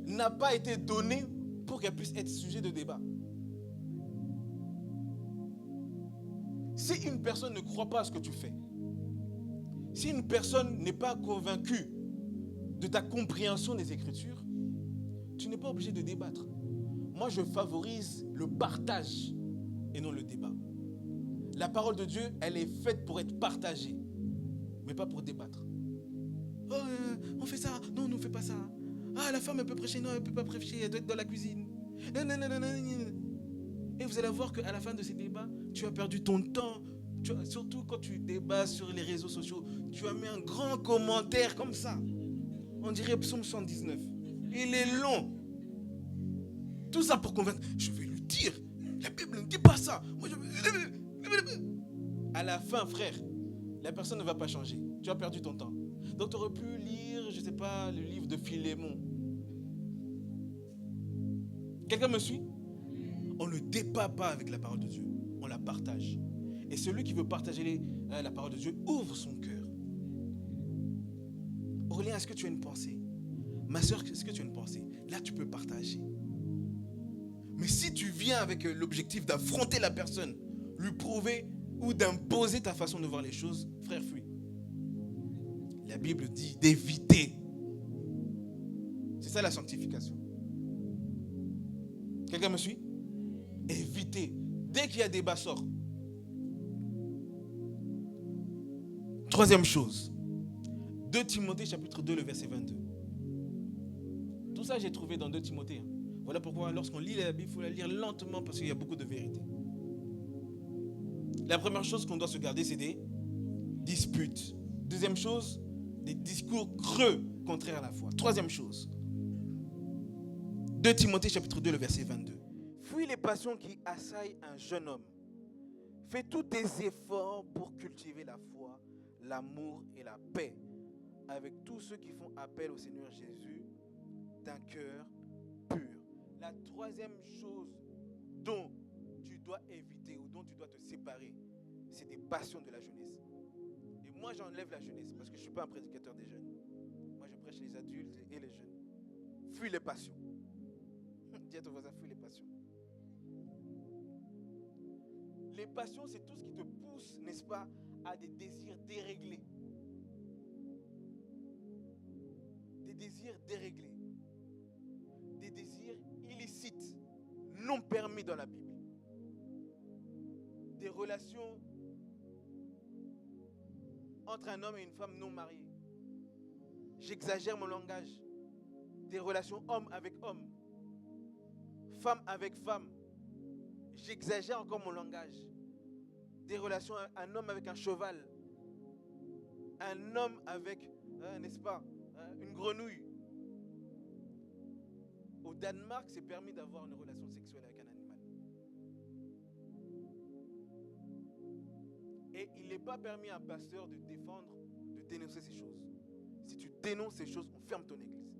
n'a pas été donnée pour qu'elle puisse être sujet de débat. Si une personne ne croit pas à ce que tu fais, si une personne n'est pas convaincue de ta compréhension des Écritures, tu n'es pas obligé de débattre. Moi, je favorise le partage et non le débat. La parole de Dieu, elle est faite pour être partagée, mais pas pour débattre. Oh, on fait ça. Non, on ne fait pas ça. Ah, la femme, elle peut prêcher. Non, elle ne peut pas prêcher. Elle doit être dans la cuisine. Non, non, non, non, non. Et vous allez voir qu'à la fin de ces débats, tu as perdu ton temps. Surtout quand tu débats sur les réseaux sociaux, tu as mis un grand commentaire comme ça. On dirait Psaume 119. Il est long. Tout ça pour convaincre. Je vais lui dire. La Bible ne dit pas ça. Moi, à la fin, frère, la personne ne va pas changer. Tu as perdu ton temps. Donc tu aurais pu lire, je ne sais pas, le livre de Philémon. Quelqu'un me suit? On ne débat pas avec la parole de Dieu. On la partage. Et celui qui veut partager la parole de Dieu ouvre son cœur. Aurélien, est-ce que tu as une pensée? Ma soeur, est-ce que tu as une pensée? Là, tu peux partager. Mais si tu viens avec l'objectif d'affronter la personne, lui prouver ou d'imposer ta façon de voir les choses, frère, fuis. La Bible dit d'éviter. C'est ça la sanctification. Quelqu'un me suit? Éviter. Dès qu'il y a débat, sort. Troisième chose. 2 Timothée chapitre 2, le verset 22. Tout ça, j'ai trouvé dans 2 Timothée. Voilà pourquoi lorsqu'on lit la Bible, il faut la lire lentement parce qu'il y a beaucoup de vérité. La première chose qu'on doit se garder, c'est des disputes. Deuxième chose, des discours creux contraires à la foi. Troisième chose, 2 Timothée chapitre 2, le verset 22. Fuis les passions qui assaillent un jeune homme. Fais tous tes efforts pour cultiver la foi, l'amour et la paix avec tous ceux qui font appel au Seigneur Jésus d'un cœur pur. La troisième chose dont tu dois éviter ou dont tu dois te séparer, c'est des passions de la jeunesse. Et moi, j'enlève la jeunesse parce que je ne suis pas un prédicateur des jeunes. Moi, je prêche les adultes et les jeunes. Fuis les passions. Dis à ton voisin, fuis les passions. Les passions, c'est tout ce qui te pousse, n'est-ce pas, à des désirs déréglés. Des désirs déréglés. Des désirs illicites, non permis dans la Bible. Des relations entre un homme et une femme non mariés. J'exagère mon langage. Des relations homme avec homme. Femme avec femme. J'exagère encore mon langage. Des relations, un homme avec un cheval. Un homme avec, n'est-ce pas, une grenouille. Au Danemark, c'est permis d'avoir une relation sexuelle avec un animal. Et il n'est pas permis à un pasteur de défendre, de dénoncer ces choses. Si tu dénonces ces choses, on ferme ton église.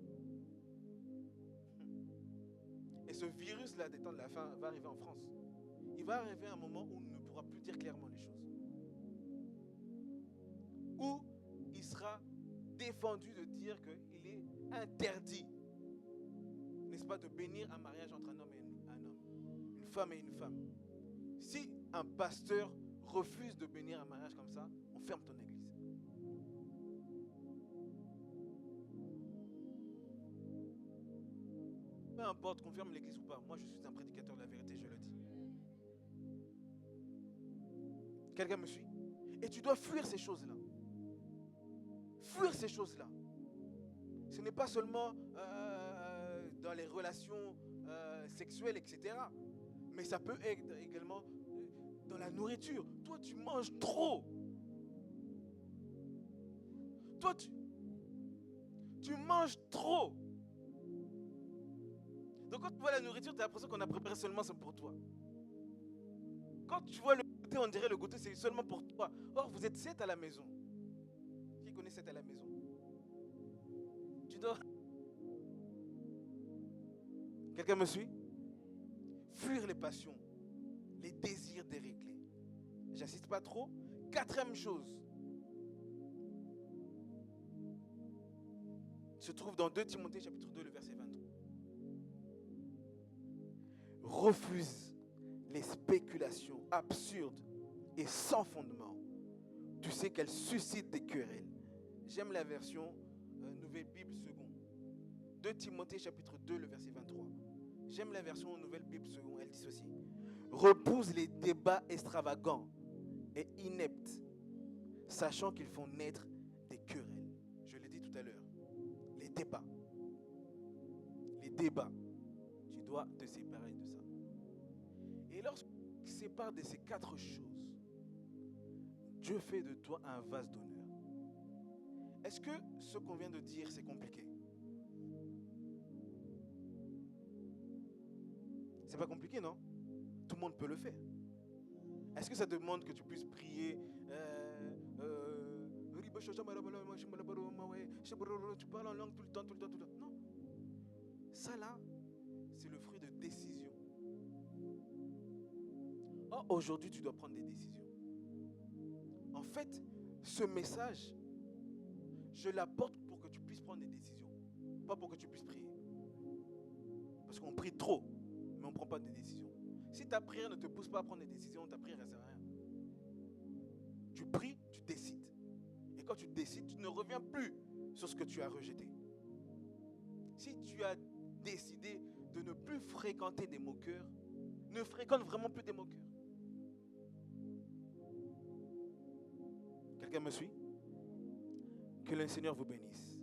Et ce virus-là des temps de la fin va arriver en France. Il va arriver un moment où on ne pourra plus dire clairement les choses. Où il sera défendu de dire qu'il est interdit, n'est-ce pas, de bénir un mariage entre un homme et un homme, une femme et une femme. Si un pasteur refuse de bénir un mariage comme ça, on ferme ton église. Peu importe qu'on ferme l'église ou pas, moi je suis un prédicateur de la vérité, je le dis. Quelqu'un me suit? Et tu dois fuir ces choses-là. Fuir ces choses-là. Ce n'est pas seulement dans les relations sexuelles, etc. Mais ça peut être également dans la nourriture. Toi, tu manges trop. Toi, tu manges trop. Donc quand tu vois la nourriture, tu as l'impression qu'on a préparé seulement ça pour toi. Quand tu vois le goûter, on dirait le goûter c'est seulement pour toi. Or, vous êtes 7 à la maison. Qui connaît 7 à la maison? Tu dois... Quelqu'un me suit? Fuir les passions, les désirs déréglés. J'insiste pas trop. 4e chose se trouve dans 2 Timothée chapitre 2, le verset 23. Refuse les spéculations absurdes et sans fondement. Tu sais qu'elles suscitent des querelles. J'aime la version Nouvelle Bible seconde. 2 Timothée chapitre 2, le verset 23. J'aime la version Nouvelle Bible seconde. Elle dit ceci. Repousse les débats extravagants et ineptes, sachant qu'ils font naître des querelles. Je l'ai dit tout à l'heure. Les débats. Les débats. Tu dois te séparer de ça. Et lorsque tu te sépares de ces 4 choses, Dieu fait de toi un vase d'honneur. Est-ce que ce qu'on vient de dire, c'est compliqué? C'est pas compliqué, non? Tout le monde peut le faire. Est-ce que ça demande que tu puisses prier tu parles en langue tout le temps? Non. Ça là, c'est le fruit de décisions. Or, aujourd'hui, tu dois prendre des décisions. En fait, ce message, je l'apporte pour que tu puisses prendre des décisions. Pas pour que tu puisses prier. Parce qu'on prie trop, mais on ne prend pas de décisions. Si ta prière ne te pousse pas à prendre des décisions, ta prière ne sert à rien. Tu pries, tu décides. Et quand tu décides, tu ne reviens plus sur ce que tu as rejeté. Si tu as décidé de ne plus fréquenter des moqueurs, ne fréquente vraiment plus des moqueurs. Quelqu'un me suit? Que le Seigneur vous bénisse.